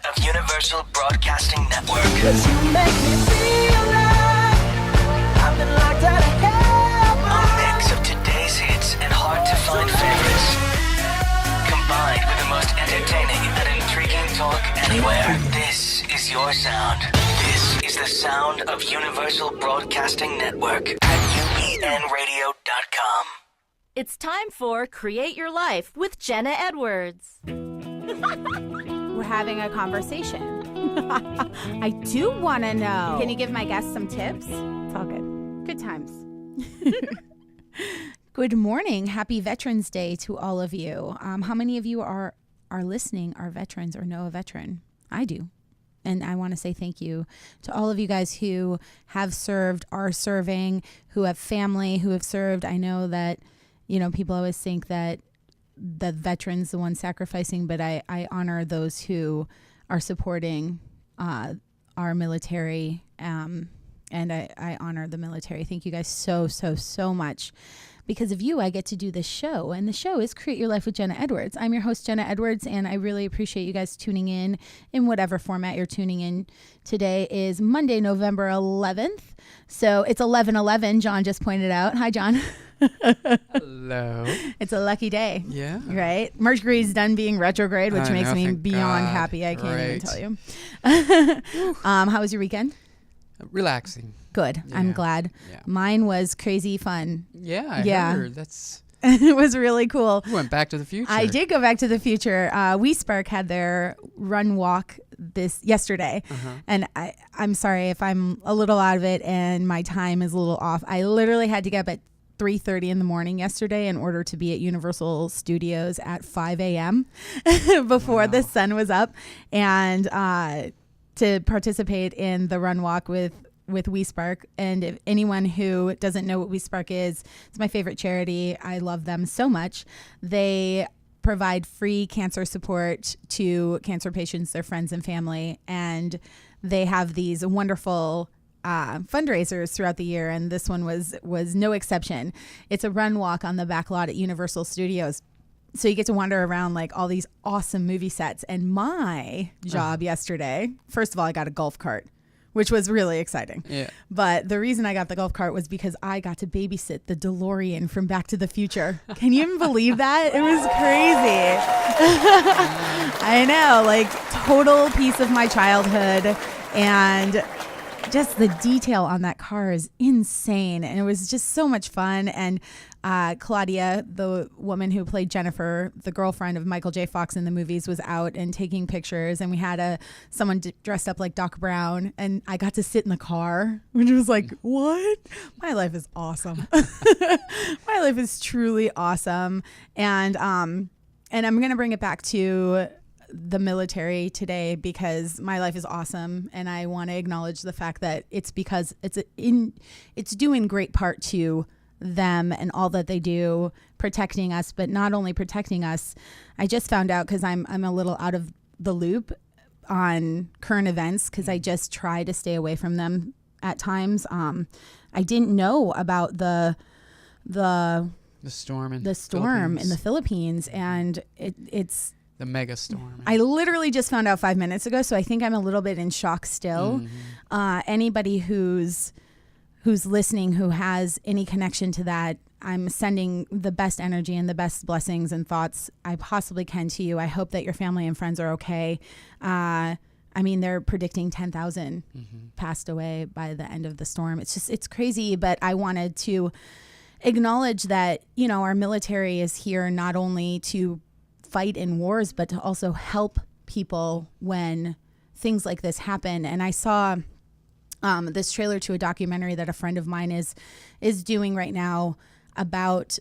of Universal Broadcasting Network. You make me feel like I've been locked out of heaven. A mix of today's hits and hard-to-find favorites, combined with the most entertaining and intriguing talk anywhere. This is your sound. This is the sound of Universal Broadcasting Network at UBNradio.com. It's time for Create Your Life with Jenna Edwards. We're having a conversation. I do want to know. Can you give my guests some tips? It's all good. Good times. Good morning. Happy Veterans Day to all of you. How many of you are listening, are veterans or know a veteran? I do. And I want to say thank you to all of you guys who have served, are serving, who have family, who have served. I know that, you know, people always think that the veterans, the ones sacrificing, but I honor those who are supporting our military, and I honor the military. Thank you guys so much. Because of you, I get to do this show, and the show is Create Your Life with Jenna Edwards. I'm your host, Jenna Edwards, and I really appreciate you guys tuning in whatever format you're tuning in. Today is Monday, November 11th, so it's 11/11. John just pointed out. Hi, John. Hello. It's a lucky day. Yeah. Right? Mercury's done being retrograde, which makes me beyond happy. I can't even tell you. How was your weekend? Relaxing. Good. Yeah. I'm glad. Yeah. Mine was crazy fun. Yeah, I heard. That's it was really cool. You went back to the future. I did go back to the future. WeSpark had their run walk yesterday. And I'm sorry if I'm a little out of it and my time is a little off. I literally had to get up at 3:30 in the morning yesterday in order to be at Universal Studios at 5 a.m. before the sun was up, and to participate in the run walk with WeSpark. And if anyone who doesn't know what WeSpark is, it's my favorite charity. I love them so much. They provide free cancer support to cancer patients, their friends and family, and they have these wonderful fundraisers throughout the year, and this one was no exception. It's a run walk on the back lot at Universal Studios. So you get to wander around like all these awesome movie sets. And my job yesterday, first of all, I got a golf cart, which was really exciting. Yeah. But the reason I got the golf cart was because I got to babysit the DeLorean from Back to the Future. Can you even believe that? It was crazy. I know, like total piece of my childhood, and just the detail on that car is insane. And it was just so much fun. And Claudia, the woman who played Jennifer, the girlfriend of Michael J. Fox in the movies, was out and taking pictures. And we had someone dressed up like Doc Brown. And I got to sit in the car, which was like, what? My life is awesome. My life is truly awesome. And I'm going to bring it back to the military today because my life is awesome, and I want to acknowledge the fact that it's because it's due in great part to them and all that they do protecting us. But not only protecting us, I just found out, because I'm a little out of the loop on current events because I just try to stay away from them at times. I didn't know about the storm in the Philippines, and it's the mega storm. I literally just found out 5 minutes ago, so I think I'm a little bit in shock still. Anybody who's listening who has any connection to that, I'm sending the best energy and the best blessings and thoughts I possibly can to you. I hope that your family and friends are okay. I mean, they're predicting 10,000 passed away by the end of the storm. It's crazy, but I wanted to acknowledge that, you know, our military is here not only to fight in wars, but to also help people when things like this happen. And I saw this trailer to a documentary that a friend of mine is doing right now about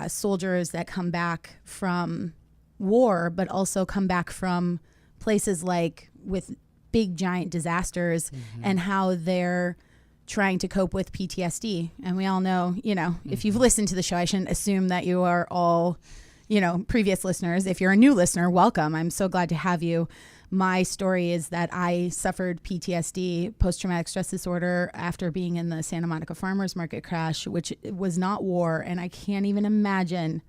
soldiers that come back from war, but also come back from places like with big giant disasters, and how they're trying to cope with PTSD. And we all know, you know, if you've listened to the show, I shouldn't assume that you are all, you know, previous listeners. If you're a new listener, welcome. I'm so glad to have you. My story is that I suffered PTSD, post-traumatic stress disorder, after being in the Santa Monica Farmers Market crash, which was not war. And I can't even imagine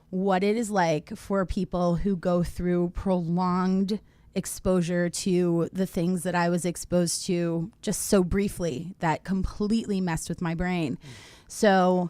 what it is like for people who go through prolonged exposure to the things that I was exposed to just so briefly that completely messed with my brain. So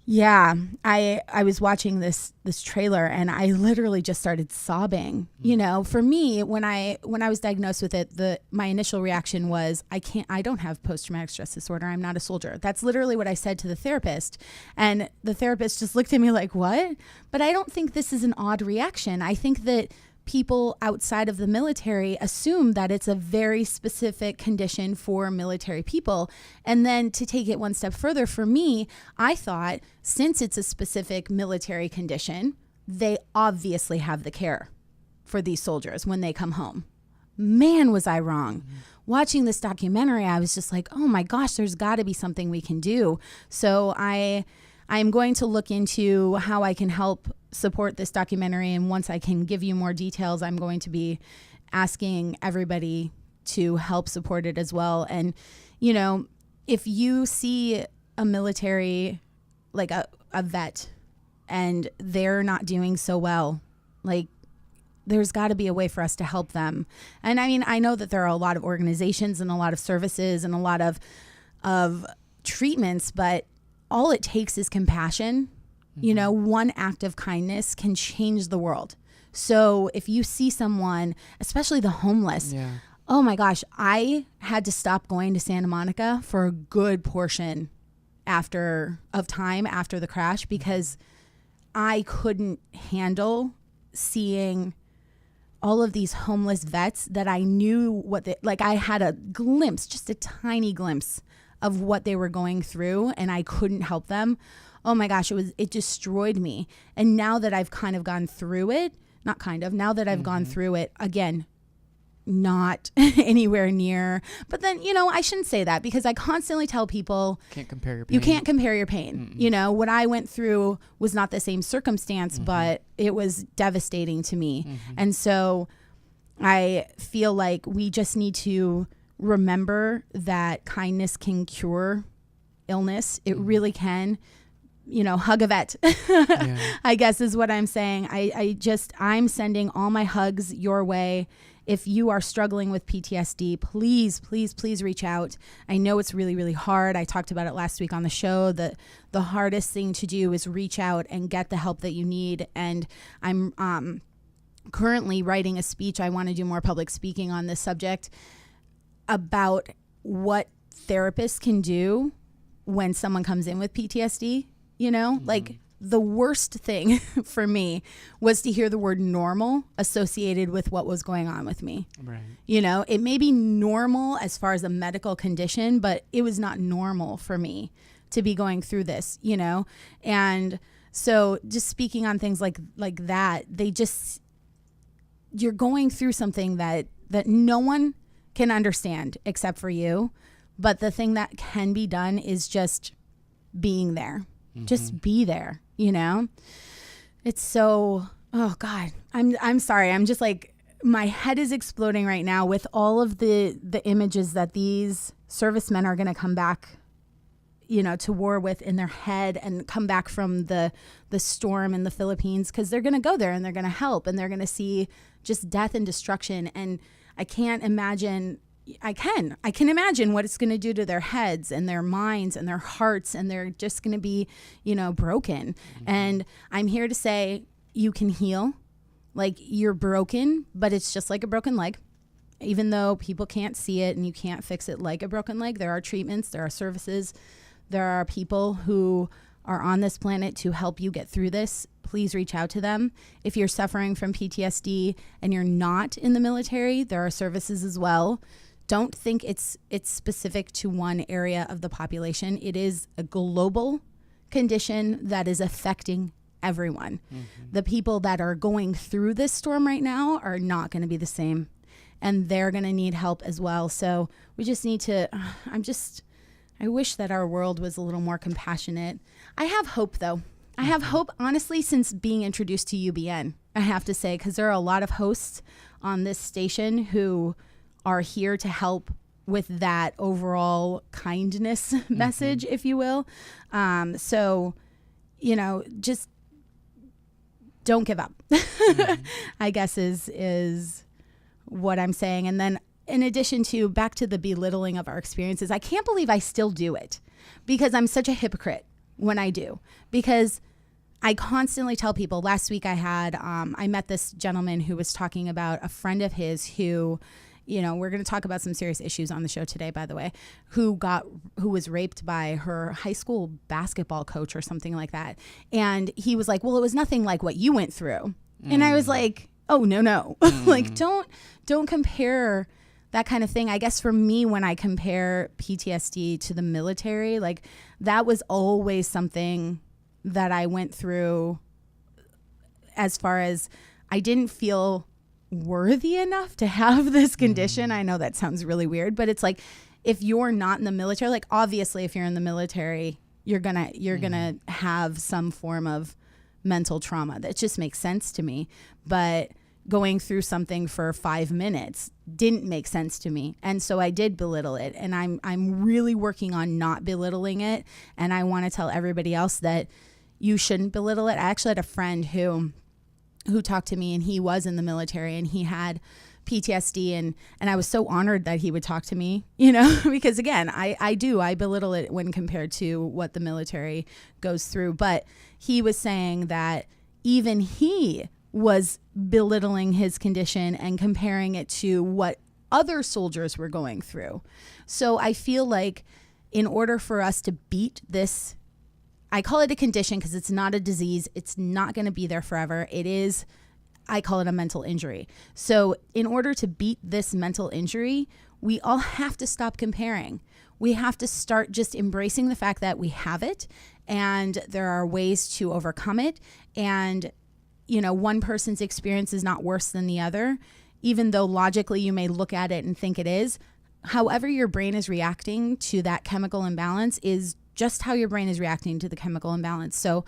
yeah, I was watching this trailer and I literally just started sobbing. You know, for me, when I was diagnosed with it, my initial reaction was, I don't have post-traumatic stress disorder. I'm not a soldier. That's literally what I said to the therapist. And the therapist just looked at me like, what? But I don't think this is an odd reaction. I think that people outside of the military assume that it's a very specific condition for military people. And then to take it one step further, for me, I thought since it's a specific military condition, they obviously have the care for these soldiers when they come home. Man, was I wrong. Mm-hmm. Watching this documentary, I was just like, oh my gosh, there's got to be something we can do. So I'm going to look into how I can help support this documentary. And once I can give you more details, I'm going to be asking everybody to help support it as well. And, you know, if you see a military, like a vet, and they're not doing so well, like, there's got to be a way for us to help them. And I mean, I know that there are a lot of organizations and a lot of services and a lot of treatments, but all it takes is compassion. Mm-hmm. You know, one act of kindness can change the world. So if you see someone, especially the homeless, oh my gosh, I had to stop going to Santa Monica for a good portion after the crash because I couldn't handle seeing all of these homeless vets that I knew I had a glimpse, just a tiny glimpse of what they were going through, and I couldn't help them. Oh my gosh, it destroyed me. And now that I've kind of gone through it, now that I've gone through it, again, not anywhere near. But then, you know, I shouldn't say that because I constantly tell people, can't compare your pain. You can't compare your pain. Mm-mm. You know, what I went through was not the same circumstance, but it was devastating to me. Mm-hmm. And so I feel like we just need to remember that kindness can cure illness. It really can. You know, hug a vet, I guess is what I'm saying. I'm sending all my hugs your way. If you are struggling with PTSD, please, please, please reach out. I know it's really, really hard. I talked about it last week on the show that the hardest thing to do is reach out and get the help that you need. And I'm currently writing a speech. I want to do more public speaking on this subject about what therapists can do when someone comes in with PTSD. You know, like the worst thing for me was to hear the word normal associated with what was going on with me. Right. You know, it may be normal as far as a medical condition, but it was not normal for me to be going through this, you know? And so just speaking on things like that, you're going through something that no one can understand except for you. But the thing that can be done is just being there. Just be there, you know? It's so, oh God, I'm sorry. I'm just like, my head is exploding right now with all of the images that these servicemen are going to come back, you know, to war with in their head and come back from the storm in the Philippines, because they're going to go there and they're going to help and they're going to see just death and destruction. And I can't imagine, I can imagine what it's going to do to their heads and their minds and their hearts, and they're just going to be, you know, broken. And I'm here to say you can heal. Like, you're broken, but it's just like a broken leg. Even though people can't see it and you can't fix it like a broken leg, there are treatments, there are services, there are people who are on this planet to help you get through this. Please reach out to them. If you're suffering from PTSD and you're not in the military, there are services as well. Don't think it's specific to one area of the population. It is a global condition that is affecting everyone. The people that are going through this storm right now are not going to be the same, and they're going to need help as well. So we just need to, I wish that our world was a little more compassionate. I have hope, though. I have hope, honestly, since being introduced to UBN, I have to say, because there are a lot of hosts on this station who are here to help with that overall kindness message, if you will. So, you know, just don't give up, I guess is what I'm saying. And then in addition to back to the belittling of our experiences, I can't believe I still do it because I'm such a hypocrite when I do, because I constantly tell people. Last week I met this gentleman who was talking about a friend of his who, we're going to talk about some serious issues on the show today, by the way, who was raped by her high school basketball coach or something like that. And he was like, well, it was nothing like what you went through. And I was like, oh, no. Like, don't compare that kind of thing. I guess for me, when I compare PTSD to the military, like that was always something that I went through as far as I didn't feel worthy enough to have this condition. I know that sounds really weird, but it's like, if you're not in the military, like obviously if you're in the military, you're gonna have some form of mental trauma. That just makes sense to me. But going through something for 5 minutes didn't make sense to me. And so I did belittle it. And I'm really working on not belittling it. And I want to tell everybody else that you shouldn't belittle it. I actually had a friend who talked to me, and he was in the military and he had PTSD, and I was so honored that he would talk to me, because again, I belittle it when compared to what the military goes through. But he was saying that even he was belittling his condition and comparing it to what other soldiers were going through. So I feel like in order for us to beat this, I call it a condition because it's not a disease. It's not going to be there forever. I call it a mental injury. So in order to beat this mental injury, we all have to stop comparing. We have to start just embracing the fact that we have it and there are ways to overcome it. And one person's experience is not worse than the other, even though logically you may look at it and think it is. However your brain is reacting to that chemical imbalance is just how your brain is reacting to the chemical imbalance. So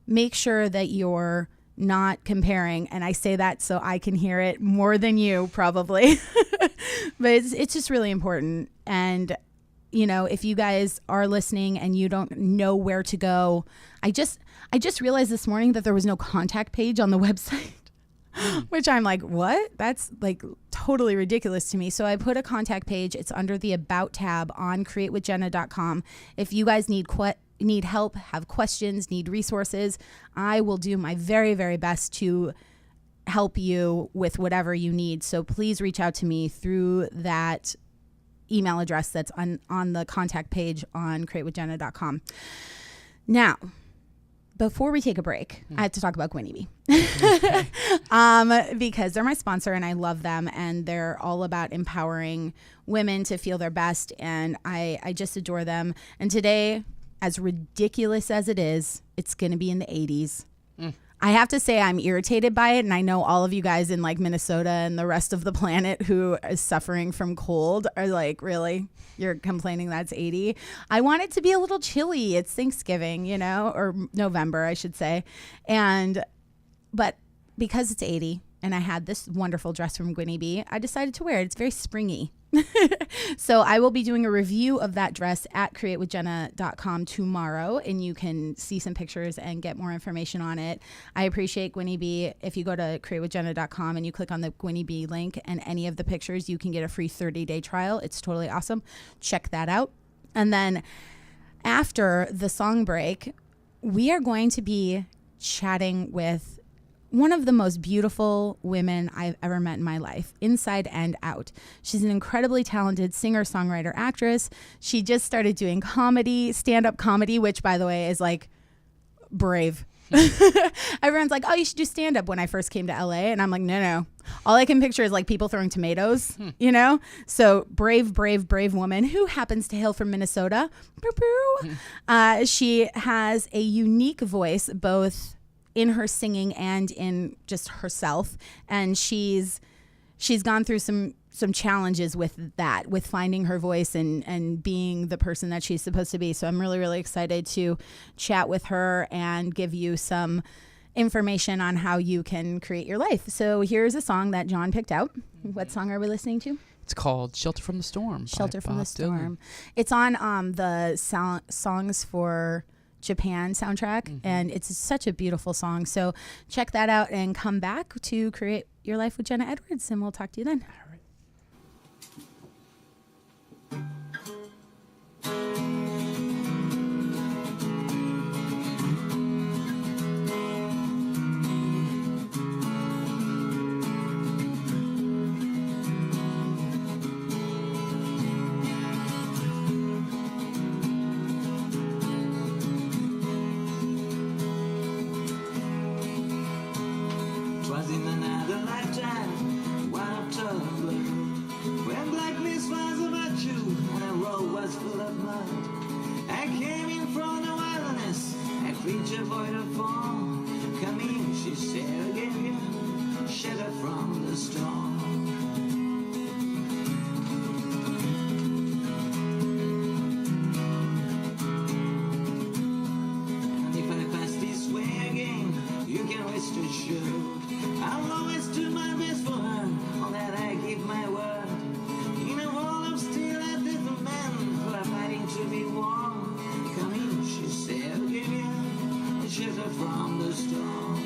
make sure that you're not comparing. And I say that so I can hear it more than you probably, but it's just really important. And if you guys are listening and you don't know where to go, I just realized this morning that there was no contact page on the website, which I'm like, what? That's like totally ridiculous to me. So I put a contact page. It's under the About tab on createwithjenna.com. If you guys need help, have questions, need resources, I will do my very, very best to help you with whatever you need. So please reach out to me through that email address that's on the contact page on createwithjenna.com. Now, before we take a break, I have to talk about Gwynny Bee. Because they're my sponsor and I love them, and they're all about empowering women to feel their best, and I just adore them. And today, as ridiculous as it is, it's going to be in the 80s. I have to say I'm irritated by it, and I know all of you guys in like Minnesota and the rest of the planet who is suffering from cold are like, really? You're complaining that's 80? I want it to be a little chilly. It's Thanksgiving, or November, I should say. But because it's 80 and I had this wonderful dress from Gwynny Bee, I decided to wear it. It's very springy. So I will be doing a review of that dress at createwithjenna.com tomorrow, and you can see some pictures and get more information on it. I appreciate Gwynny Bee. If you go to createwithjenna.com and you click on the Gwynny Bee link and any of the pictures, you can get a free 30-day trial. It's totally awesome. Check that out. And then after the song break, we are going to be chatting with one of the most beautiful women I've ever met in my life, inside and out. She's an incredibly talented singer, songwriter, actress. She just started doing comedy, stand-up comedy, which, by the way, is like brave. Everyone's like, oh, you should do stand-up when I first came to LA. And I'm like, no. All I can picture is like people throwing tomatoes, So brave woman who happens to hail from Minnesota. She has a unique voice, both in her singing and in just herself, and she's gone through some challenges with that, with finding her voice and being the person that she's supposed to be. So I'm really, really excited to chat with her and give you some information on how you can create your life. So here's a song that John picked out. What song are we listening to? It's called Shelter from the Storm. Shelter from the Storm. Dylan. It's on the Songs for Japan soundtrack, and it's such a beautiful song. So check that out and come back to Create Your Life with Jenna Edwards, and we'll talk to you then. All right. was full of mud. I came in from the wilderness, a creature void of form. Come in, she said, I'll give you shelter from the storm. And if I pass this way again, you can rest assured I'll always do my best for her, on that I give my word. In a wall of steel, a little man who are fighting to be warm. Come in, she said, I'll give you a shelter from the storm.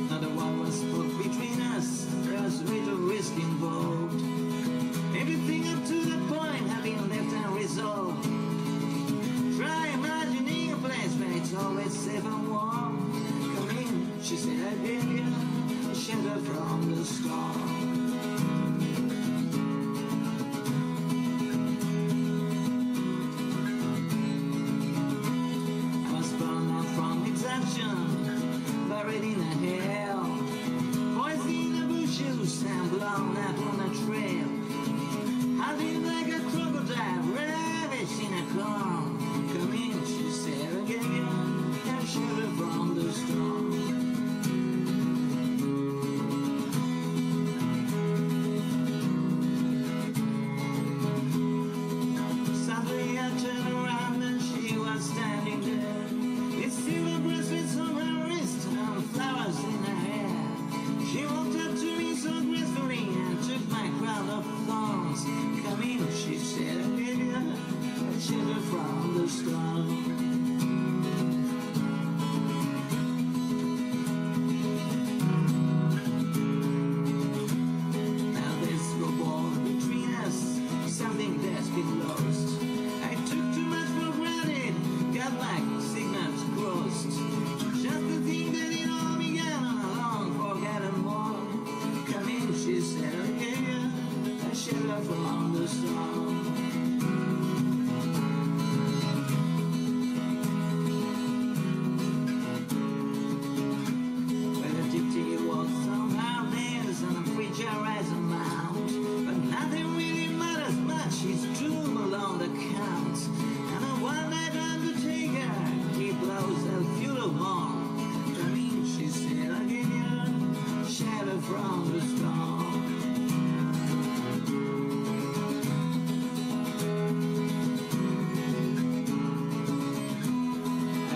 Now the war was spoke between us, there was a little risk involved. Everything up to the point had been left unresolved. Try imagining a place where it's always safe and warm. Come in, she said, I give you a shelter from the storm. I was burned out from exhaustion, buried in a hell, poisoned in the bushes and blown out on a trail. Hiding like a crocodile, ravished in a calm. Come in, she said, I'll give you a shelter from the storm. Suddenly I turned around and she was standing there, with silver bracelets on her wrist and flowers in her hair. She walked up to me so gracefully and took my crown of thorns. Come in, she said, I'll give you a shelter from the storm. Now there's a wall between us, something that's been lost. I took too much for granted, got my signals crossed. Just to think that it all began on a long forgotten morn. Come in, she said, I'll give you a shelter from the storm. Well, the gypsy walks somehow dance on a preacher rise and mount, but nothing really matters much, he's doom along the count. And a one-night undertaker, he blows a funeral horn. Come in, she said, I'll give you shelter from the storm.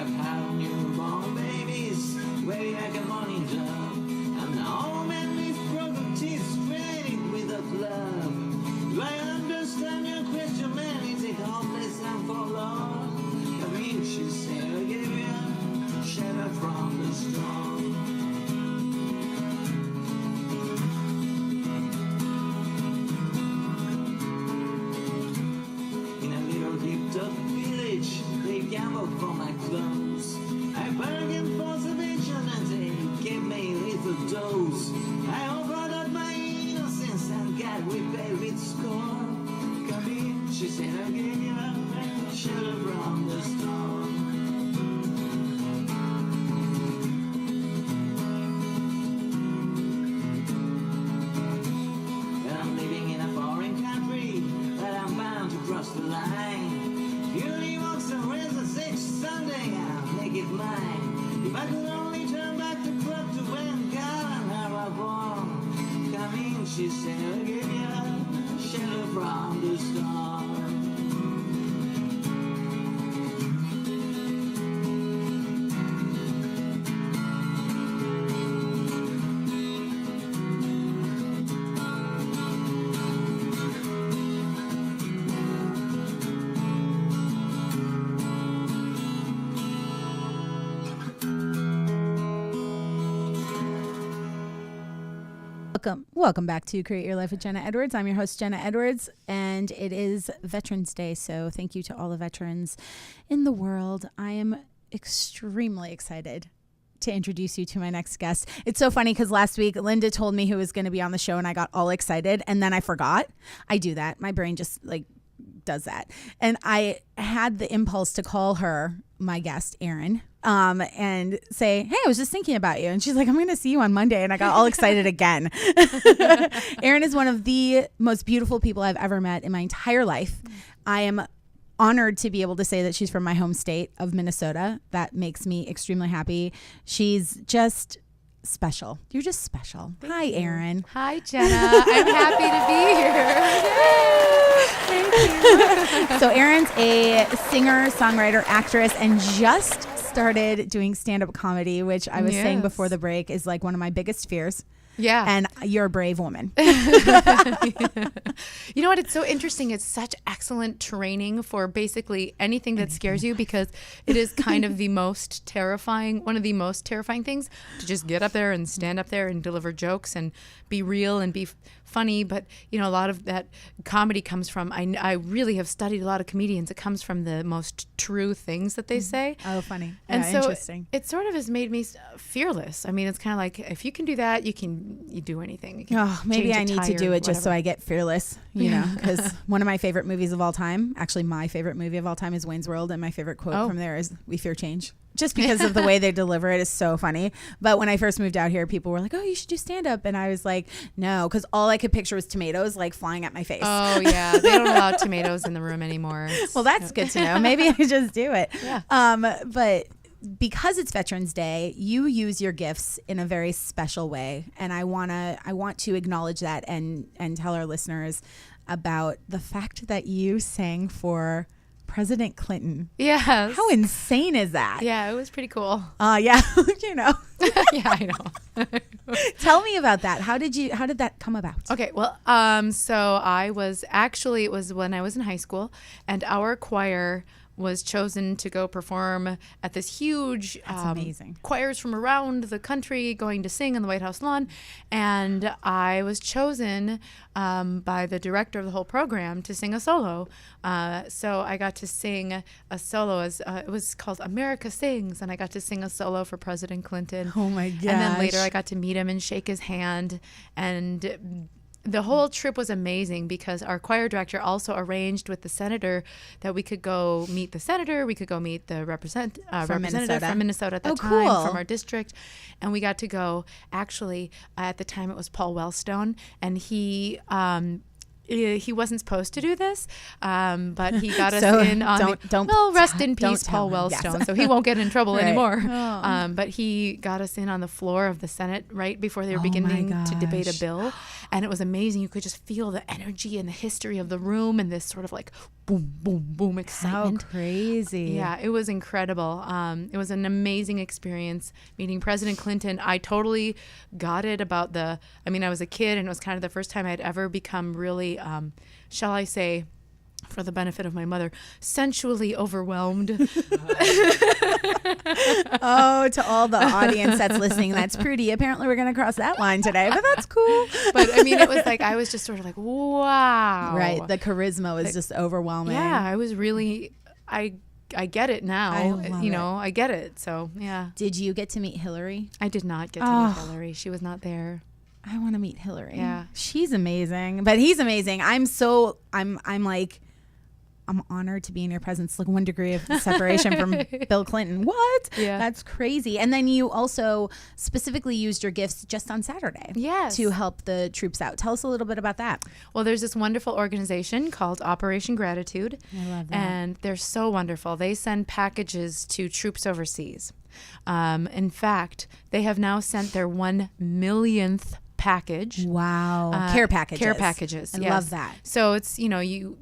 I've had newborn babies, way like a morning dove, and now men with broken teeth, straining without love. Do I understand your question, man? Is it hopeless and forlorn? Come in, she said, I'll give you shelter from the storm. In a little hip-top village, they gambled for my clothes. I bargained for salvation and they gave me little dose. I offered up my innocence and got repaid with scorn. Come in, she said, I'll give you a shelter from the storm. I'm living in a foreign country, but I'm bound to cross the line. Beauty walks and raises each Sunday, I'll make it mine. If I could only turn back the clock to when God and her are born. Come in, she said, I'll give you shelter from the storm. Welcome back to Create Your Life with Jenna Edwards. I'm your host, Jenna Edwards, and it is Veterans Day, so thank you to all the veterans in the world. I am extremely excited to introduce you to my next guest. It's so funny because last week Linda told me who was going to be on the show and I got all excited and then I forgot. I do that. My brain just does that. And I had the impulse to call her my guest, Erin. and say, hey, I was just thinking about you. And she's like, I'm going to see you on Monday. And I got all excited again. Erin is one of the most beautiful people I've ever met in my entire life. I am honored to be able to say that she's from my home state of Minnesota. That makes me extremely happy. She's just special. You're just special. Hi, Erin. Hi, Jenna. I'm happy to be here. So Erin's a singer, songwriter, actress, and just started doing stand-up comedy, which I was saying before the break is like one of my biggest fears. Yeah. And you're a brave woman. You know what? It's so interesting. It's such excellent training for basically anything that scares you, because it is kind of the most terrifying, one of the most terrifying things, to just get up there and stand up there and deliver jokes and be real and be funny. But, you know, a lot of that comedy comes from, I really have studied a lot of comedians. It comes from the most true things that they say. Oh, funny. And Yeah, so interesting. it sort of has made me fearless. I mean, it's kind of like, if you can do that, you do anything. You can Oh, maybe change I a need to tire, do it just so whatever. I get fearless, you know, because one of my favorite movies of all time, actually my favorite movie of all time, is Wayne's World. And my favorite quote from there is, we fear change. Just because of the way they deliver it is so funny. But when I first moved out here, people were like, oh, you should do stand up. And I was like, no, because all I could picture was tomatoes like flying at my face. Oh, yeah. They don't allow tomatoes in the room anymore. Well, that's good to know. Maybe I just do it. Yeah. But because it's Veterans Day, you use your gifts in a very special way. And I want to acknowledge that and tell our listeners about the fact that you sang for President Clinton. Yes. How insane is that? Yeah, it was pretty cool. Yeah, you know. Yeah, I know. Tell me about that. How did that come about? Okay, well, so it was when I was in high school, and our choir was chosen to go perform at this huge amazing. Choirs from around the country going to sing on the White House lawn, and I was chosen by the director of the whole program to sing a solo. So I got to sing a solo as it was called America Sings, and I got to sing a solo for President Clinton. Oh my gosh. And then later I got to meet him and shake his hand, and the whole trip was amazing because our choir director also arranged with the senator that we could go meet the senator, we could go meet the representative Minnesota. from Minnesota at that time, cool. from our district, and we got to go. Actually, at the time it was Paul Wellstone, and he wasn't supposed to do this, but he got us So in on well, rest in don't peace, tell Paul him. Yes. Wellstone. So he won't get in trouble Right. anymore. Oh. But he got us in on the floor of the Senate right before they were beginning to debate a gosh. bill, and it was amazing. You could just feel the energy and the history of the room and this sort of like boom, boom, boom How excitement. crazy. Yeah, it was incredible. It was an amazing experience meeting President Clinton. I totally got it about I was a kid, and it was kind of the first time I'd ever become really, shall I say, for the benefit of my mother, sensually overwhelmed. Oh, to all the audience that's listening, that's Prudy. Apparently we're going to cross that line today, but that's cool. But I mean, it was like, I was just sort of like, wow. Right. The charisma was just overwhelming. Yeah, I was really, I get it now. I love I get it. So, yeah. Did you get to meet Hillary? I did not get to meet Hillary. She was not there. I want to meet Hillary. Yeah. She's amazing, but he's amazing. I'm honored to be in your presence. Like 1 degree of separation from Bill Clinton. What? Yeah. That's crazy. And then you also specifically used your gifts just on Saturday. Yes. To help the troops out. Tell us a little bit about that. Well, there's this wonderful organization called Operation Gratitude. I love that. And they're so wonderful. They send packages to troops overseas. In fact, they have now sent their 1 millionth package. Wow. Care packages. Care packages. I yes. love that. So it's,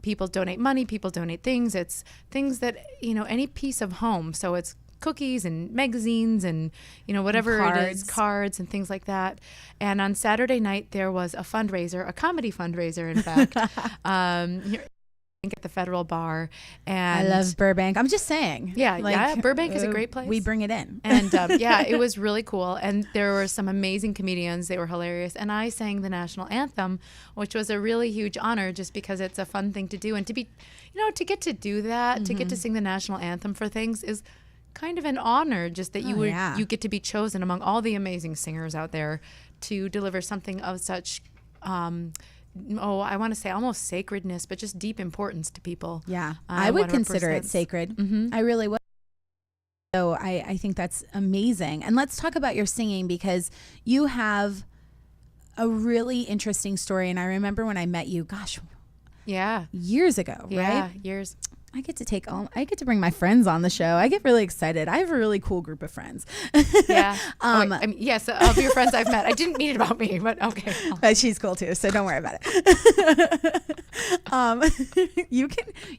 people donate money, people donate things. It's things that, any piece of home. So it's cookies and magazines and, whatever it is, cards and things like that. And on Saturday night, there was a fundraiser, a comedy fundraiser, in fact, at the Federal Bar. And I love Burbank. I'm just saying. Yeah, Burbank is a great place. We bring it in. And it was really cool. And there were some amazing comedians. They were hilarious. And I sang the national anthem, which was a really huge honor just because it's a fun thing to do. And to be, to get to do that, to get to sing the national anthem for things is kind of an honor, just that you get to be chosen among all the amazing singers out there to deliver something of such I want to say almost sacredness, but just deep importance to people. Yeah. I would consider it sacred. I really would. So I think that's amazing. And let's talk about your singing, because you have a really interesting story. And I remember when I met you, gosh, Yeah. years ago, Yeah. right? Years. I get to bring my friends on the show. I get really excited. I have a really cool group of friends. Yeah. Yes, of your friends I've met. I didn't mean it about me, but okay. But she's cool too, so don't worry about it.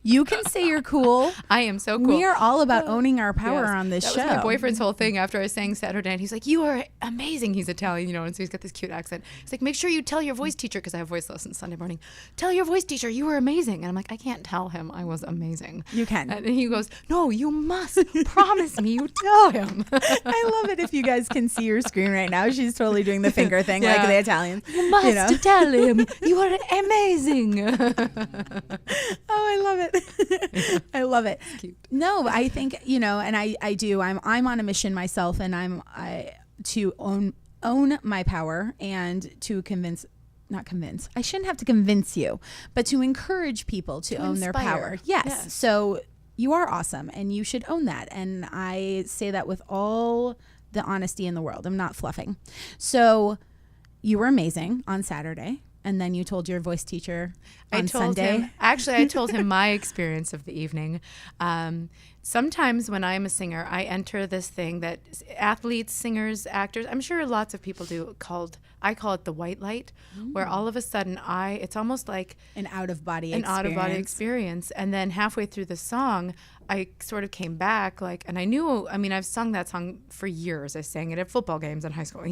You can say you're cool. I am so cool. We are all about owning our power Yes. on this that show. was my boyfriend's whole thing after I sang Saturday night. He's like, "You are amazing." He's Italian, and so he's got this cute accent. He's like, "Make sure you tell your voice teacher," because I have voice lessons Sunday morning. "Tell your voice teacher you were amazing." And I'm like, I can't tell him I was amazing. You can. And he goes, "No, you must promise me you tell him." I love it. If you guys can see your screen right now, she's totally doing the finger thing like Yeah. the Italians. You must tell him you are amazing. Oh, I love it. I love it. cute. No, I think, and I do. I'm on a mission myself, and to own my power and to not convince. I shouldn't have to convince you, but to encourage people to own their inspire. power. Yes. Yes. So you are awesome, and you should own that. And I say that with all the honesty in the world. I'm not fluffing. So you were amazing on Saturday. And then you told your voice teacher on Sunday. I told him my experience of the evening. Sometimes when I'm a singer, I enter this thing that athletes, singers, actors, I'm sure lots of people do, I call it the white light, where all of a sudden it's almost like An out-of-body experience. And then halfway through the song, I sort of came back and I've sung that song for years. I sang it at football games in high school,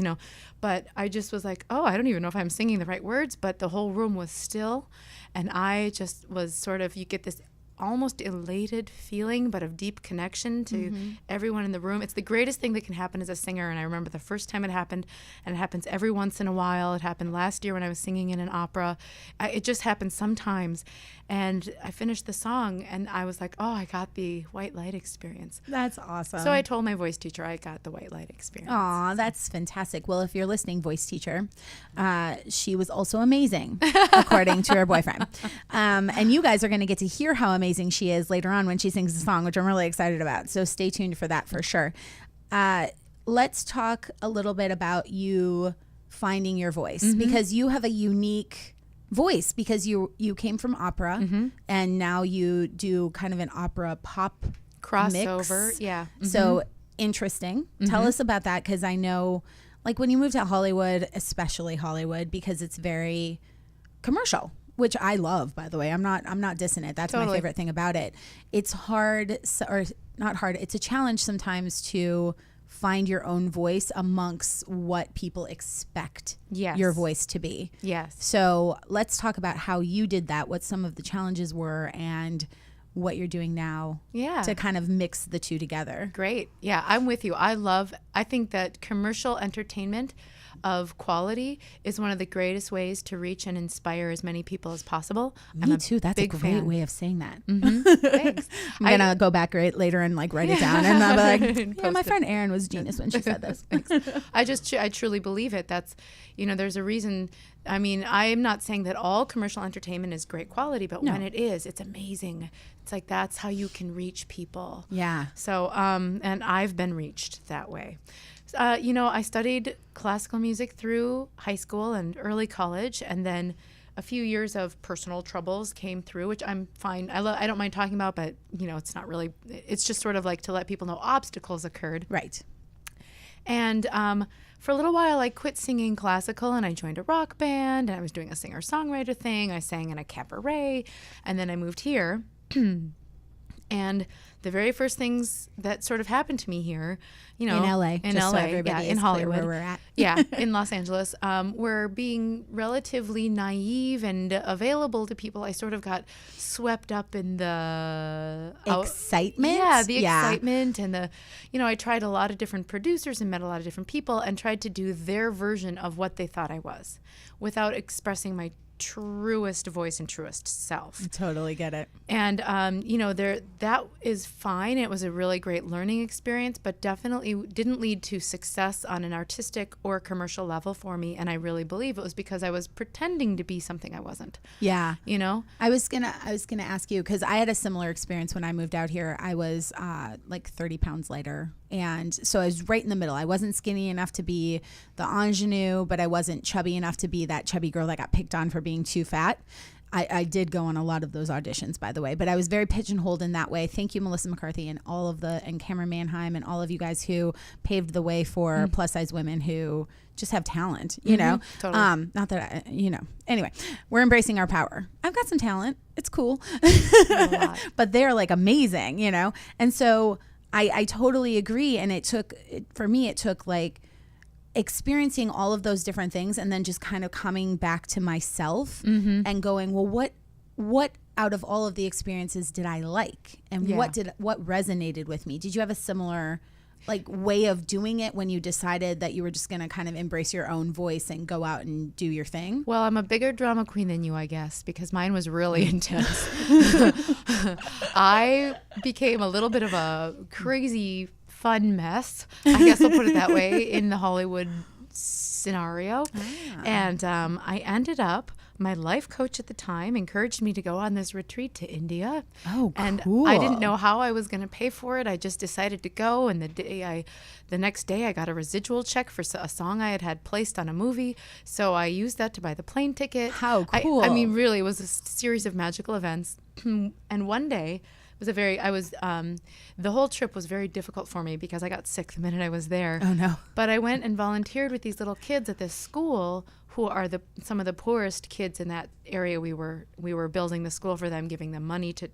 but I just was like, oh, I don't even know if I'm singing the right words, but the whole room was still. And I just was you get this almost elated feeling, but of deep connection to everyone in the room. It's the greatest thing that can happen as a singer. And I remember the first time it happened, and it happens every once in a while. It happened last year when I was singing in an opera. It just happens sometimes. And I finished the song, and I was like, oh, I got the white light experience. That's awesome. So I told my voice teacher I got the white light experience. Aw, that's fantastic. Well, if you're listening, voice teacher, she was also amazing, according to her boyfriend. And you guys are going to get to hear how amazing she is later on when she sings the song, which I'm really excited about. So stay tuned for that for sure. Let's talk a little bit about you finding your voice, because you have a unique voice, because you came from opera and now you do kind of an opera pop Crossover. mix. Yeah. So interesting. Tell us about that, because I know, like, when you move to Hollywood, especially Hollywood, because it's very commercial, which I love, by the way. I'm not dissing it. That's my Totally. favorite thing about it. It's hard, or not hard. It's a challenge sometimes to find your own voice amongst what people expect Yes. your voice to be. Yes. So let's talk about how you did that, what some of the challenges were, and what you're doing now Yeah. to kind of mix the two together. Great. Yeah, I'm with you. I think that commercial entertainment of quality is one of the greatest ways to reach and inspire as many people as possible. Me too. That's a big great fan. way of saying that. Thanks. I'm going to go back later and write it down. And I'll be like, yeah, Post my it. friend Erin was genius when she said this. I truly believe it. That's, there's a reason. I mean, I am not saying that all commercial entertainment is great quality, but when it is, it's amazing. It's like, that's how you can reach people. Yeah. So, and I've been reached that way. I studied classical music through high school and early college, and then a few years of personal troubles came through, which I'm fine. I don't mind talking about, but it's not really. It's just sort of like to let people know obstacles occurred. Right. And for a little while, I quit singing classical, and I joined a rock band, and I was doing a singer-songwriter thing. I sang in a cabaret, and then I moved here. And the very first things that sort of happened to me here, In LA. in just so LA, everybody in is clear Hollywood, where we're at. yeah, in Los Angeles, were being relatively naive and available to people. I sort of got swept up in the Excitement? Yeah, the Yeah. excitement and I tried a lot of different producers and met a lot of different people and tried to do their version of what they thought I was, without expressing my truest voice and truest self. Totally get it. And, that is fine. It was a really great learning experience, but definitely didn't lead to success on an artistic or commercial level for me. And I really believe it was because I was pretending to be something I wasn't. Yeah. I was gonna ask you, because I had a similar experience when I moved out here. I was like 30 pounds lighter, and so I was right in the middle. I wasn't skinny enough to be the ingenue, but I wasn't chubby enough to be that chubby girl that got picked on for being too fat. I did go on a lot of those auditions, by the way, but I was very pigeonholed in that way. Thank you, Melissa McCarthy, and and Cameron Manheim, and all of you guys who paved the way for plus size women who just have talent, Totally. not that anyway, we're embracing our power. I've got some talent. It's cool, but they're like amazing, and so I totally agree. And it took like experiencing all of those different things, and then just kind of coming back to myself and going, well, what out of all of the experiences did I like, and what resonated with me? Did you have a similar way of doing it when you decided that you were just going to kind of embrace your own voice and go out and do your thing? Well, I'm a bigger drama queen than you, I guess, because mine was really intense. I became a little bit of a crazy fun mess, I guess I'll put it that way, in the Hollywood scenario. And I ended up, my life coach at the time encouraged me to go on this retreat to India. Oh, and cool. I didn't know how I was going to pay for it. I just decided to go. And the next day I got a residual check for a song I had placed on a movie. So I used that to buy the plane ticket. How cool. I mean, really, it was a series of magical events. And one day, the whole trip was very difficult for me because I got sick the minute I was there. Oh, no. But I went and volunteered with these little kids at this school who are some of the poorest kids in that area. We were building the school for them, giving them money to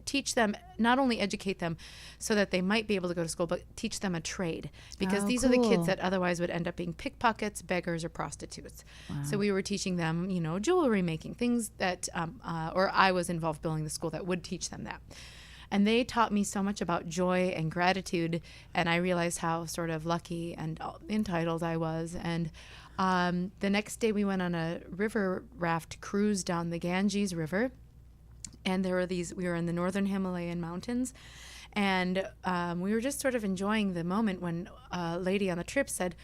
teach them, not only educate them so that they might be able to go to school, but teach them a trade, because these are the kids that otherwise would end up being pickpockets, beggars, or prostitutes. Wow. So we were teaching them, jewelry making, things that, or I was involved building the school that would teach them that. And they taught me so much about joy and gratitude, and I realized how sort of lucky and entitled I was. And the next day we went on a river raft cruise down the Ganges River. And we were in the northern Himalayan mountains, and we were just sort of enjoying the moment when a lady on the trip said,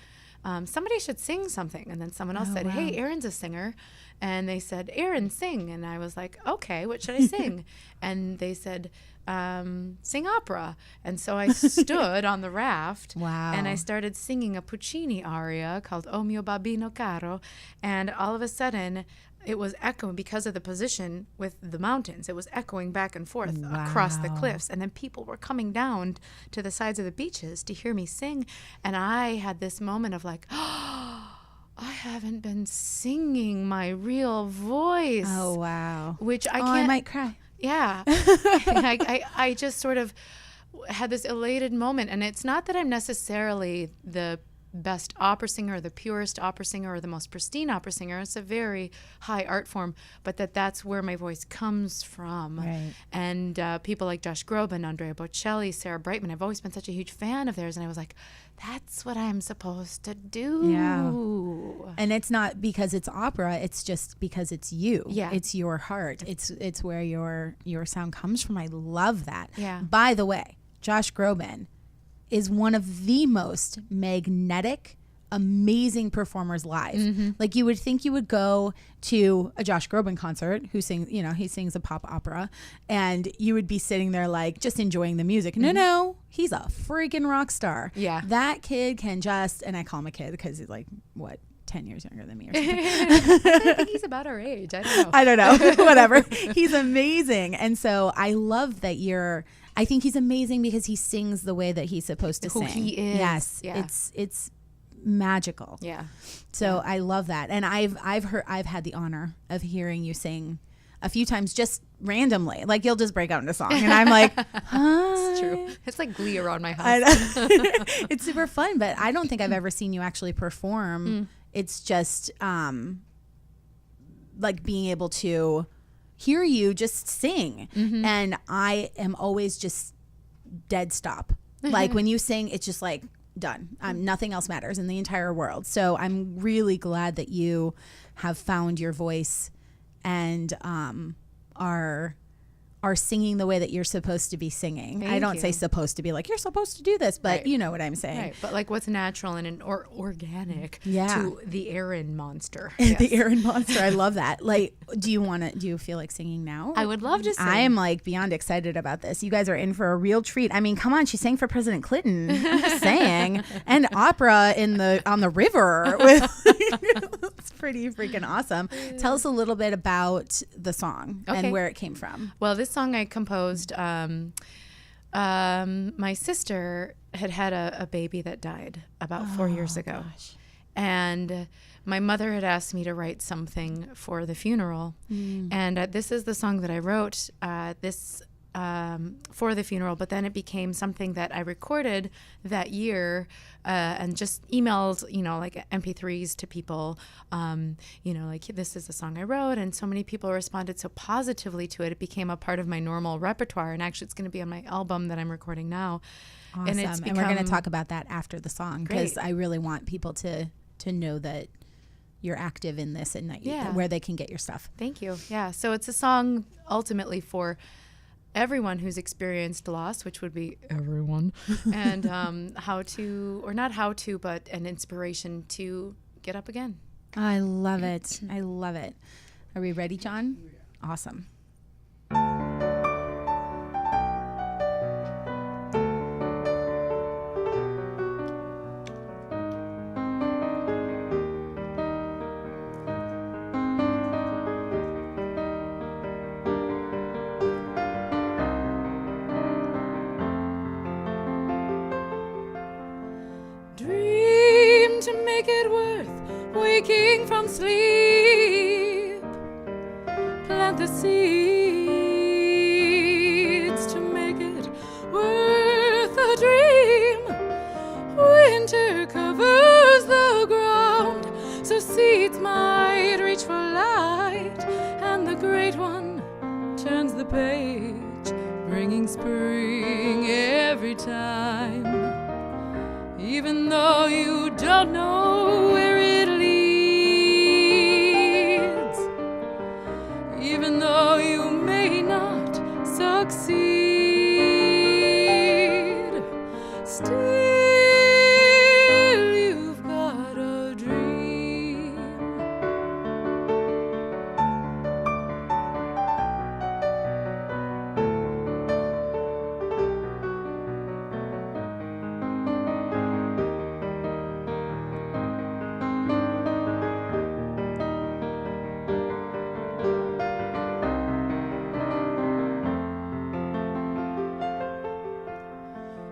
somebody should sing something. And then someone else said, hey, Erin's a singer. And they said, Erin, sing. And I was like, okay, what should I sing? And they said, sing opera. And so I stood on the raft and I started singing a Puccini aria called O mio babbino caro. And all of a sudden, it was echoing because of the position with the mountains. It was echoing back and forth across the cliffs. And then people were coming down to the sides of the beaches to hear me sing. And I had this moment of like, oh, I haven't been singing my real voice. Oh, wow. Which I can't. I might cry. Yeah. I just sort of had this elated moment. And it's not that I'm necessarily the best opera singer or the purest opera singer or the most pristine opera singer. It's a very high art form, but that's where my voice comes from. Right. And people like Josh Groban, Andrea Bocelli, Sarah Brightman, I've always been such a huge fan of theirs, and I was like, that's what I'm supposed to do. Yeah. And it's not because it's opera, it's just because it's you. Yeah. It's your heart. It's where your sound comes from. I love that. Yeah. By the way, Josh Groban is one of the most magnetic, amazing performers live. Mm-hmm. Like, you would think you would go to a Josh Groban concert he sings a pop opera, and you would be sitting there like just enjoying the music. Mm-hmm. No, he's a freaking rock star. Yeah. That kid can and I call him a kid because he's like, 10 years younger than me or something. I think he's about our age. I don't know. Whatever. He's amazing. And so I love that I think he's amazing because he sings the way that he's supposed to sing. Who he is. Yes. Yeah. It's magical. Yeah. So I love that. And I've had the honor of hearing you sing a few times just randomly. Like, you'll just break out into song and I'm like, hi. It's true. It's like Glee around my house. It's super fun, but I don't think I've ever seen you actually perform. It's just like being able to hear you just sing. Mm-hmm. And I am always just dead stop. Like, when you sing, it's just like done. Nothing else matters in the entire world. So I'm really glad that you have found your voice and are singing the way that you're supposed to be singing. I don't say supposed to be like, you're supposed to do this, but you know what I'm saying. Right, but like what's natural and organic to the Erin monster. The Erin monster. I love that. Like, do you feel like singing now? I would love to sing. I am like beyond excited about this. You guys are in for a real treat. I mean, come on, she sang for President Clinton. I'm just saying. And opera on the river. It's pretty freaking awesome. Tell us a little bit about the song and where it came from. Well, this song I composed. My sister had a baby that died about 4 years ago. Gosh. And my mother had asked me to write something for the funeral. And this is the song that I wrote for the funeral, but then it became something that I recorded that year and just emailed, like MP3s to people, like this is a song I wrote, and so many people responded so positively to it. It became a part of my normal repertoire, and actually it's going to be on my album that I'm recording now. Awesome. And we're going to talk about that after the song, because I really want people to know that you're active in this and that where they can get your stuff. Thank you. Yeah. So it's a song ultimately for everyone who's experienced loss, which would be everyone, and but an inspiration to get up again. I love it. I love it. Are we ready, John? Awesome. Dream to make it worth waking from sleep. Plant the seeds to make it worth a dream. Winter covers the ground, so seeds might reach for light, and the great one turns the page, bringing spring every time. Even though you don't know where it leads, even though you may not succeed, still you've got a dream.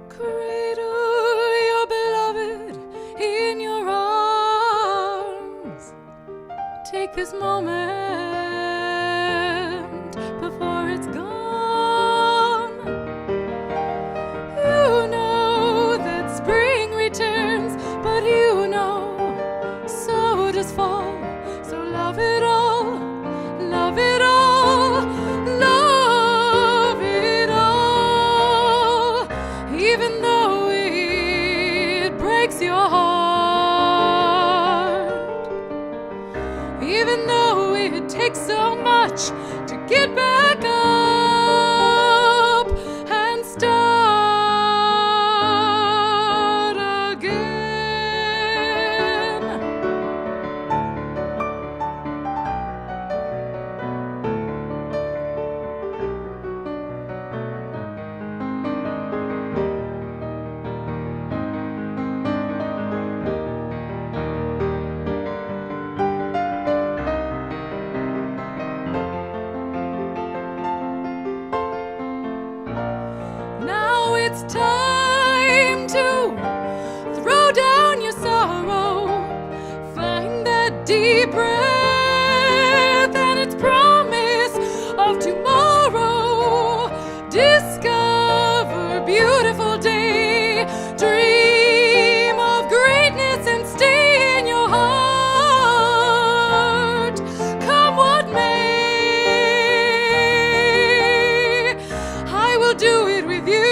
Cradle your beloved in your arms. Take this moment before it's gone. You know that spring returns, but you know so does fall. So love it all, love it all, love it all. Even though it breaks your heart, even though it takes so much to get back up and start again. Now it's time to throw down your sorrow, find that deep breath and its promise of tomorrow. Discover beautiful day, dream of greatness and stay in your heart. Come what may, I will do it with you.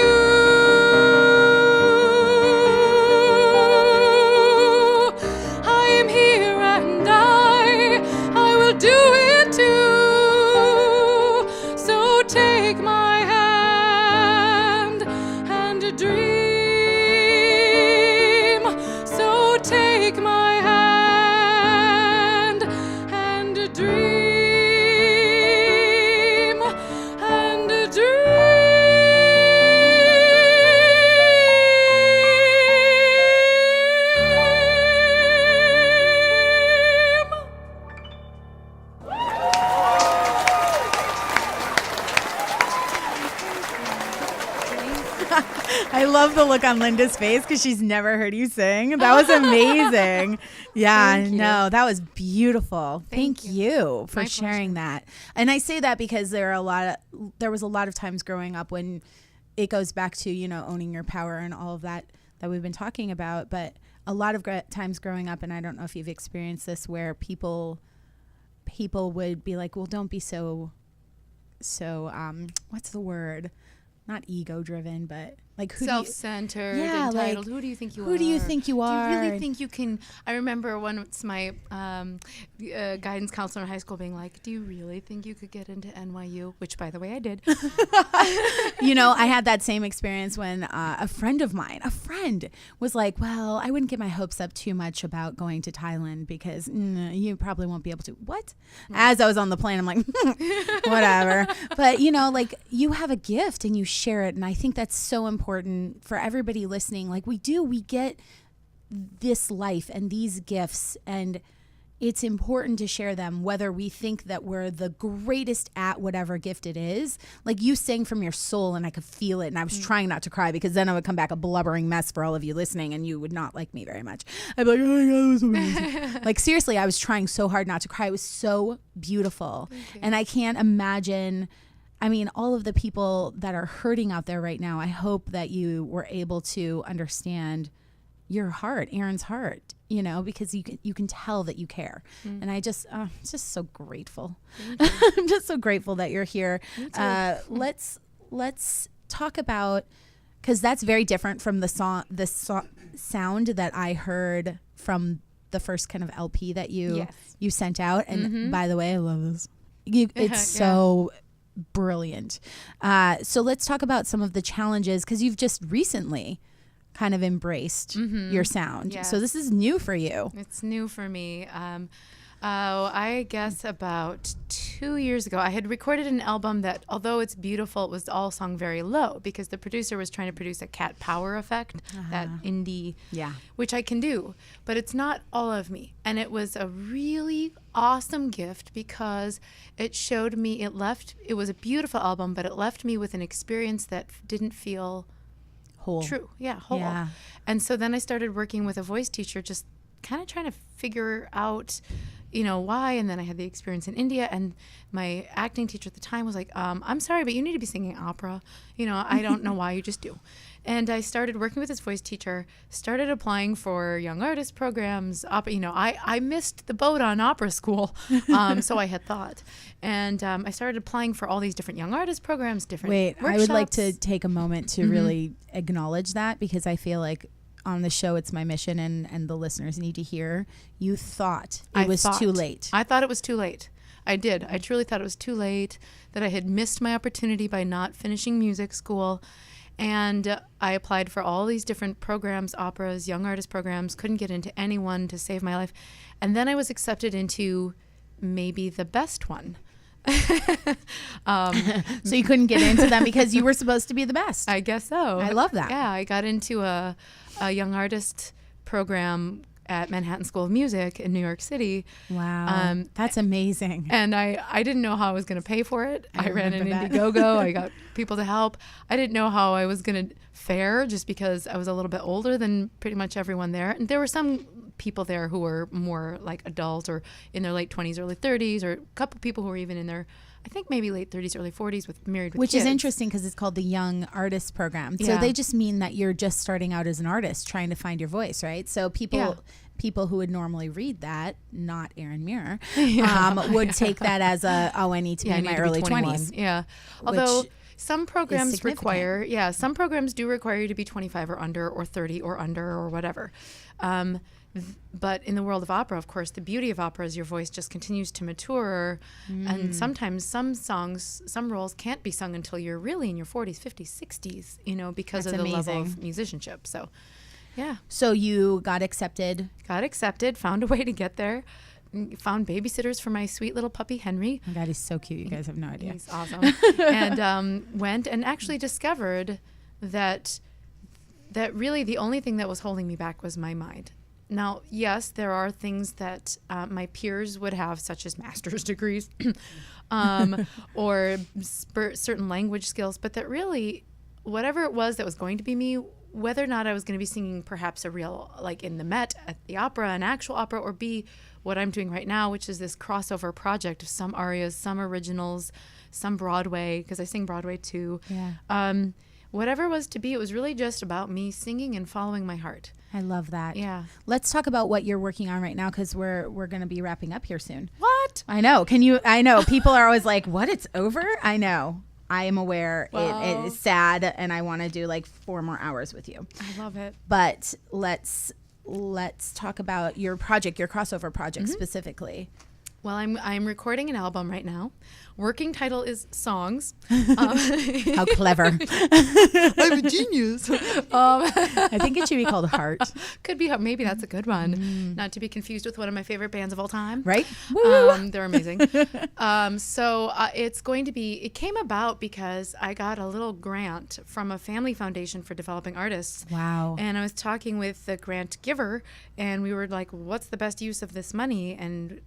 love the look on Linda's face because she's never heard you sing. That was amazing. Yeah, Thank you. no, that was beautiful. Thank Thank you for My sharing that. And I say that because there was a lot of times growing up when it goes back to, owning your power and all of that we've been talking about. But a lot of times growing up, and I don't know if you've experienced this, where people would be like, well, don't be so what's the word? Not ego driven, but like Self-centered, Yeah, entitled. like, Who do you think you are? who do you think you are? Do you really think you can? I remember once my guidance counselor in high school being like, "Do you really think you could get into NYU?" Which, by the way, I did. I had that same experience when a friend was like, well, I wouldn't get my hopes up too much about going to Thailand because you probably won't be able to. What? As I was on the plane, I'm like, whatever. But, you have a gift and you share it. And I think that's so important for everybody listening. Like we get this life and these gifts, and it's important to share them, whether we think that we're the greatest at whatever gift it is. Like you sang from your soul and I could feel it, and I was trying not to cry because then I would come back a blubbering mess for all of you listening and you would not like me very much. I'd be like, oh my God, that was amazing. Like seriously, I was trying so hard not to cry. It was so beautiful. And I can't imagine, all of the people that are hurting out there right now, I hope that you were able to understand your heart, Erin's heart, because you can tell that you care. And I just, just so grateful. I'm just so grateful that you're here. Let's talk about, because that's very different from the sound that I heard from the first kind of LP that you sent out. And by the way, I love this. It's so brilliant. So let's talk about some of the challenges, because you've just recently kind of embraced your sound. Yes. So this is new for you. It's new for me. I guess about 2 years ago, I had recorded an album that, although it's beautiful, it was all sung very low because the producer was trying to produce a cat power effect, that indie, which I can do, but it's not all of me. And it was a really awesome gift because it showed me, it was a beautiful album, but it left me with an experience that didn't feel Whole. True. Yeah, whole. Yeah. And so then I started working with a voice teacher, just kind of trying to figure out, why. And then I had the experience in India, and my acting teacher at the time was like, I'm sorry, but you need to be singing opera. I don't know why, you just do. And I started working with this voice teacher, started applying for young artist programs. I missed the boat on opera school, so I had thought. And I started applying for all these different young artist programs, different Wait, workshops. I would like to take a moment to really acknowledge that, because I feel like on the show it's my mission, and the listeners need to hear. You thought it was too late. I thought it was too late. I did. I truly thought it was too late, that I had missed my opportunity by not finishing music school. And I applied for all these different programs, operas, young artist programs, couldn't get into any one to save my life. And then I was accepted into maybe the best one. So you couldn't get into them because you were supposed to be the best. I guess so. I love that. Yeah, I got into a young artist program at Manhattan School of Music in New York City. Wow. That's amazing. And I didn't know how I was going to pay for it. I ran an remember that. Indiegogo. I got people to help. I didn't know how I was going to fare, just because I was a little bit older than pretty much everyone there. And there were some people there who were more like adult or in their late 20s, early 30s, or a couple people who were even in their, I think maybe late 30s, early 40s married with Which kids. is interesting because it's called the Young Artist Program. So Yeah. they just mean that you're just starting out as an artist, trying to find your voice, right? So people who would normally read that, not Erin Muir, would take that as I need to be I in need my to be early 21. 20s. Yeah. Although Which some programs significant. some programs do require you to be 25 or under, or 30 or under, or whatever. But in the world of opera, of course, the beauty of opera is your voice just continues to mature. And sometimes some songs, some roles can't be sung until you're really in your 40s, 50s, 60s, because That's of the level amazing. of musicianship. So, yeah. So you got accepted. Got accepted, found a way to get there, found babysitters for my sweet little puppy, Henry. Oh my God, he's so cute. You guys have no idea. He's awesome. And went and actually discovered that really the only thing that was holding me back was my mind. Now, yes, there are things that my peers would have, such as master's degrees or certain language skills, but that really, whatever it was that was going to be me whether or not I was going to be singing perhaps a real, like in the Met at the opera, an actual opera, or be what I'm doing right now, which is this crossover project of some arias, some originals, some Broadway, because I sing Broadway too. Yeah. Whatever it was to be, it was really just about me singing and following my heart. I love that. Yeah. Let's talk about what you're working on right now, because we're going to be wrapping up here soon. What? I know. I know. People are always like, what? It's over? I know. I am aware. It is sad, and I want to do like 4 more hours with you. I love it. But let's talk about your project, your crossover project specifically. Well, I'm recording an album right now. Working title is Songs. How clever. I'm a genius. I think it should be called Heart. Could be, maybe that's a good one. Not to be confused with one of my favorite bands of all time. Right? They're amazing. So it's going to be, it came about because I got a little grant from a family foundation for developing artists. Wow. And I was talking with the grant giver, and we were like, what's the best use of this money? And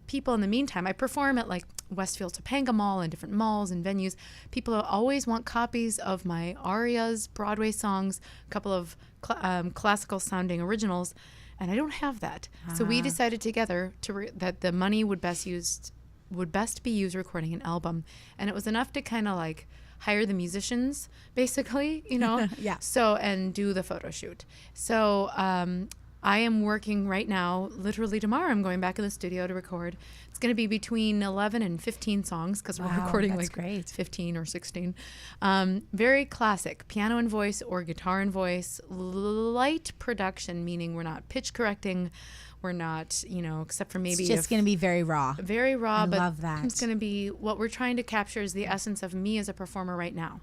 people in the meantime, I perform at like Westfield Topanga Mall and different malls and venues. People always want copies of my arias, Broadway songs, a couple of classical sounding originals, and I don't have that. So we decided together that the money would best be used recording an album, and it was enough to kind of like hire the musicians, basically, you know. Yeah. So and do the photo shoot. So I am working right now, literally tomorrow, I'm going back in the studio to record. It's going to be between 11 and 15 songs because we're recording like great. 15 or 16. Very classic, piano and voice or guitar and voice, light production, meaning we're not pitch correcting. We're not, except for maybe... It's just going to be very raw. Very raw, but love that. It's going to be, what we're trying to capture is the essence of me as a performer right now.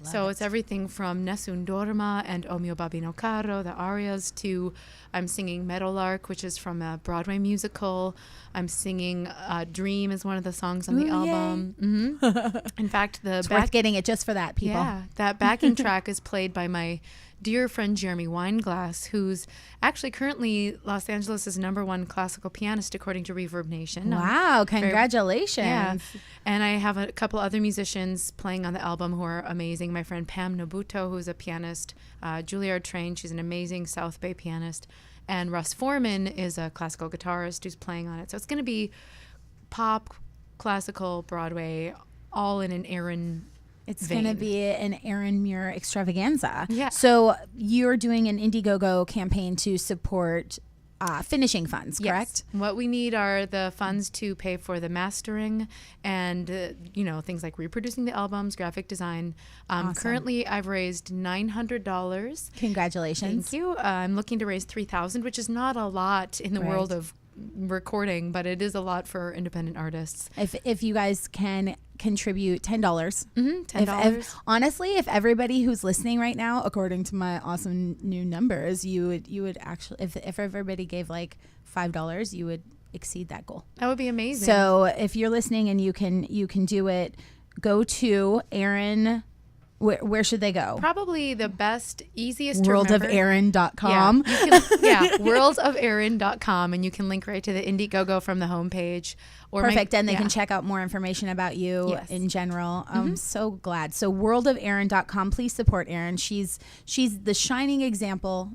So it's everything from Nessun Dorma and O mio babbino caro, the arias, to I'm singing Meadowlark, which is from a Broadway musical. I'm singing Dream is one of the songs on the album. Mm-hmm. In fact, it's worth getting it just for that, people. Yeah, that backing track is played by my dear friend Jeremy Weinglass, who's actually currently Los Angeles' #1 classical pianist according to Reverb Nation. Wow, congratulations. Yeah. And I have a couple other musicians playing on the album who are amazing. My friend Pam Nobuto, who's a pianist, Juilliard trained. She's an amazing South Bay pianist. And Russ Foreman is a classical guitarist who's playing on it. So it's going to be pop, classical, Broadway, all in an Erin It's going to be an Erin Muir extravaganza. Yeah. So you're doing an Indiegogo campaign to support finishing funds, correct? Yes. What we need are the funds to pay for the mastering and, things like reproducing the albums, graphic design. Awesome. Currently, I've raised $900. Congratulations. Thank you. I'm looking to raise $3,000, which is not a lot in the world of recording, but it is a lot for independent artists. If you guys can contribute $10. $10. Honestly, if everybody who's listening right now, according to my awesome new numbers, you would actually, if everybody gave like $5, you would exceed that goal. That would be amazing. So if you're listening and you can do it, go to Erin. Where should they go? Probably the best, easiest to remember. Worldoferin.com. Worldoferin.com, and you can link right to the Indiegogo from the homepage. Perfect, and they can check out more information about you in general. I'm so glad. So worldoferin.com. Please support Erin. She's the shining example,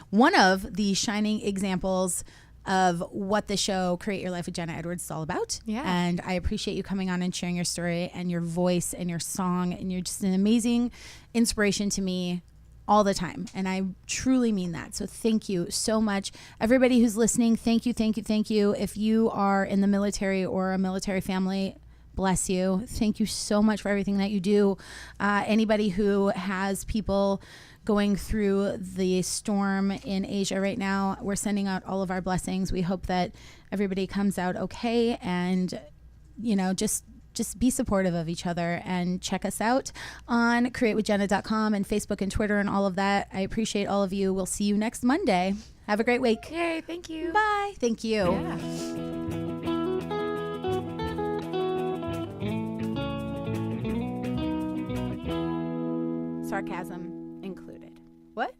one of the shining examples of what the show Create Your Life with Jenna Edwards is all about. Yeah. And I appreciate you coming on and sharing your story and your voice and your song, and you're just an amazing inspiration to me all the time. And I truly mean that. So thank you so much. Everybody who's listening, thank you, thank you, thank you. If you are in the military or a military family, bless you. Thank you so much for everything that you do. Anybody who has people going through the storm in Asia right now, we're sending out all of our blessings. We hope that everybody comes out okay, and just be supportive of each other, and check us out on createwithjenna.com and Facebook and Twitter and all of that. I appreciate all of you. We'll see you next Monday. Have a great week. Yay, thank you. Bye. Thank you. Yeah. Sarcasm included. What?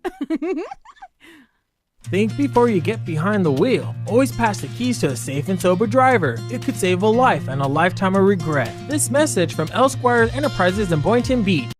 Think before you get behind the wheel. Always pass the keys to a safe and sober driver. It could save a life and a lifetime of regret. This message from L Squires Enterprises in Boynton Beach.